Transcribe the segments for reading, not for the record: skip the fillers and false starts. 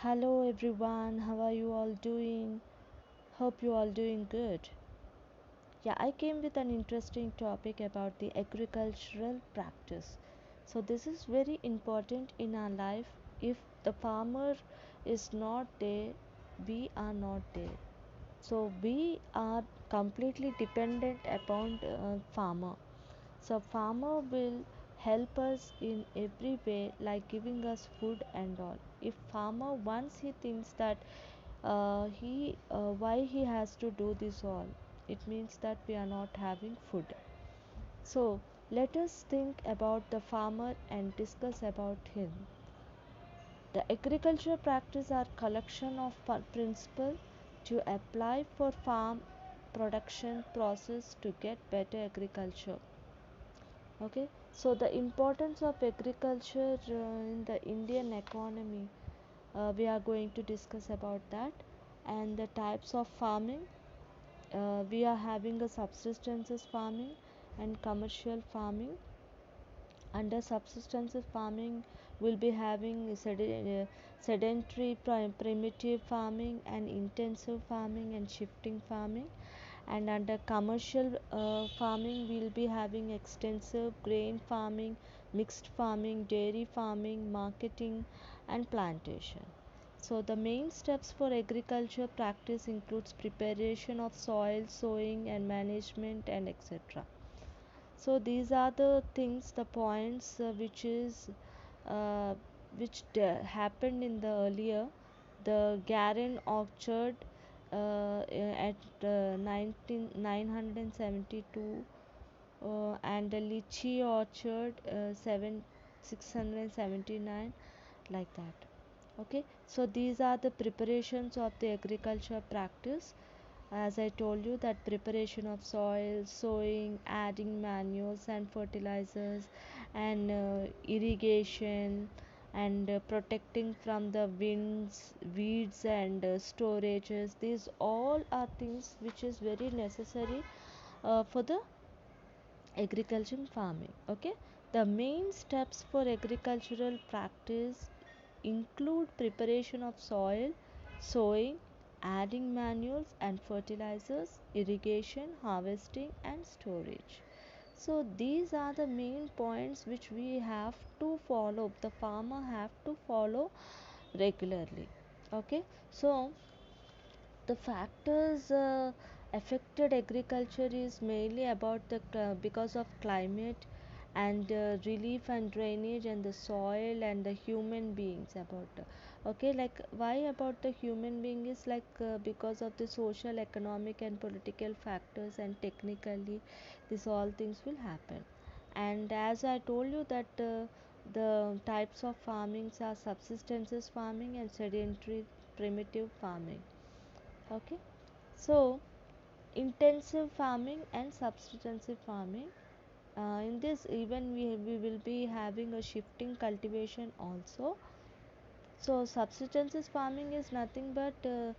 Hello everyone, how are you all doing? Hope you all doing good. Yeah, I came with an interesting topic about the agricultural practice. So this is very important in our life. If the farmer is not there, we are not there. So we are completely dependent upon farmer. So farmer will help us in every way, like giving us food and all. If farmer once he thinks that he why he has to do this all, it means that we are not having food. So let us think about the farmer and discuss about him. The agriculture practice are collection of principle to apply for farm production process to get better agriculture. Okay, so the importance of agriculture in the Indian economy, we are going to discuss about that, and the types of farming. We are having a subsistences farming and commercial farming. Under subsistences farming, we'll be having sedentary primitive farming and intensive farming and shifting farming. And under commercial farming, we'll be having extensive grain farming, mixed farming, dairy farming, marketing, and plantation. So the main steps for agriculture practice includes preparation of soil, sowing and management, and etc. So these are the things, the points uh, happened in the earlier. The Garen orchard at 972, and the lychee orchard 679, like that. Okay, so these are the preparations of the agriculture practice. As I told you, that preparation of soil, sowing, adding manures and fertilizers, and irrigation, and protecting from the winds, weeds, and storages. These all are things which is very necessary for the agriculture farming. Okay, the main steps for agricultural practice include preparation of soil, sowing, adding manures and fertilizers, irrigation, harvesting, and storage. So these are the main points which we have to follow, the farmer have to follow regularly. Okay, so the factors affected agriculture is mainly about the because of climate and relief and drainage and the soil and the human beings about okay, like why about the human being is like because of the social, economic and political factors, and technically these all things will happen. And as I told you that the types of farmings are subsistences farming and sedentary primitive farming. Okay, so intensive farming and substantive farming, in this even we will be having a shifting cultivation also. So substances farming is nothing but the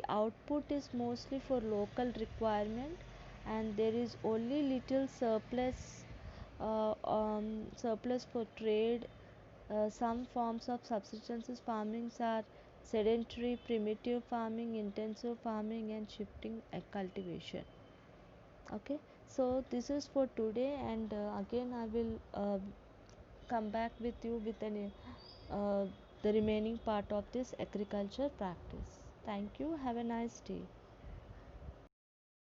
output is mostly for local requirement, and there is only little surplus for trade. Some forms of subsistences farming are sedentary, primitive farming, intensive farming, and shifting cultivation. Okay, so this is for today, and again I will come back with you with the remaining part of this agriculture practice. Thank you. Have a nice day.